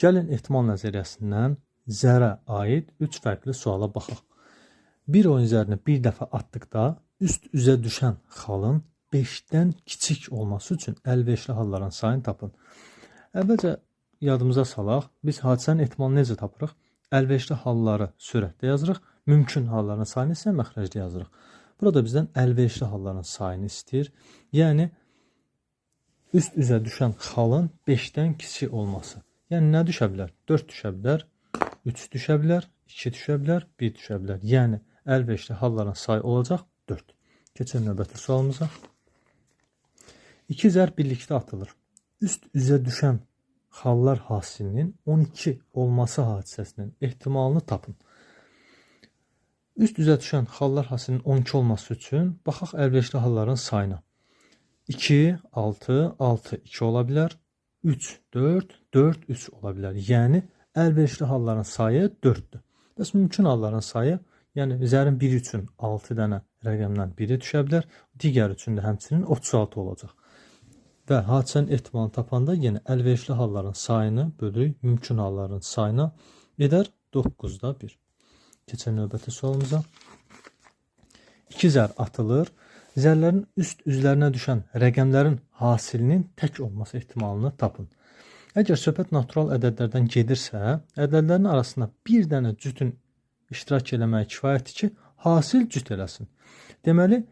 Gəlin ehtimal nəzəriyyəsindən zərə aid 3 fərqli suala baxaq. Bir oyun zərini bir dəfə atdıqda üst üzə düşən xalın 5-dən kiçik olması üçün əlverişli halların sayını tapın. Əvvəlcə yadımıza salaq, biz hadisənin ehtimalını necə tapırıq? Əlverişli halları sürətdə yazırıq, mümkün halların sayını isə məxrəcdə yazırıq. Burada bizdən əlverişli halların sayını istəyir. Yəni, üst üzə düşən xalın 5-dən kiçik olması. Yəni, nə düşə bilər? 4 düşə bilər, 3 düşə bilər, 2 düşə bilər, 1 düşə bilər. Yəni, əlverişli halların sayı olacaq 4. Keçək növbəti sualımıza. 2 zərb birlikdə atılır. Üst üzə düşən xallar hasilinin 12 olması hadisəsinin ehtimalını tapın. Üst üzə düşən xallar hasilinin 12 olması üçün baxaq əlverişli halların sayına. 2, 6, 6, 2 ola bilər. 3, 4, 4, 3 ola bilər. Yəni, əlverişli halların sayı 4-dür. Bəs mümkün halların sayı, yəni zərin 1 üçün 6 dənə rəqəmdən biri düşə bilər. Digər üçün də həmçinin 36 olacaq. Və hadisənin ehtimalını tapanda yenə əlverişli halların sayını bölürük mümkün halların sayına edər 9-da 1. Keçək növbəti sualımıza. 2 zər atılır. Zərlərin üst üzlərinə düşən rəqəmlərin hasilinin tək olması ehtimalını tapın. Əgər söhbət natural ədədlərdən gedirsə, ədədlərin arasında bir dənə cütün iştirak eləməyə kifayətdir ki, hasil cüt eləsin. Deməli,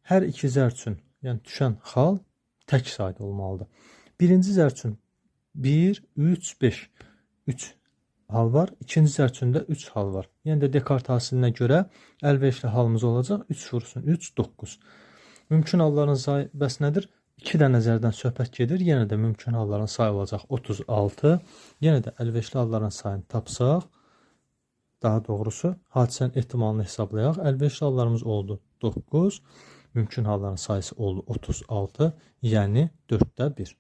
hər iki zər üçün, yəni düşən xal tək sayda olmalıdır. Birinci zər üçün 1, 3, 5, 3 hal var. İkinci zər üçün də 3 hal var. Yəni də Dekart hasilinə görə əlverişli halımız olacaq. 3 vursun 3, 9. Mümkün halların sayı bəs nədir? 2 dənə zərdən söhbət gedir. Yenə də mümkün halların sayı olacaq 36. Yenə də əlverişli halların sayını tapsaq, daha doğrusu hadisənin ehtimalını hesablayaq. Əlverişli hallarımız oldu 9. Mümkün halların sayısı oldu 36. Yəni 4-də 1.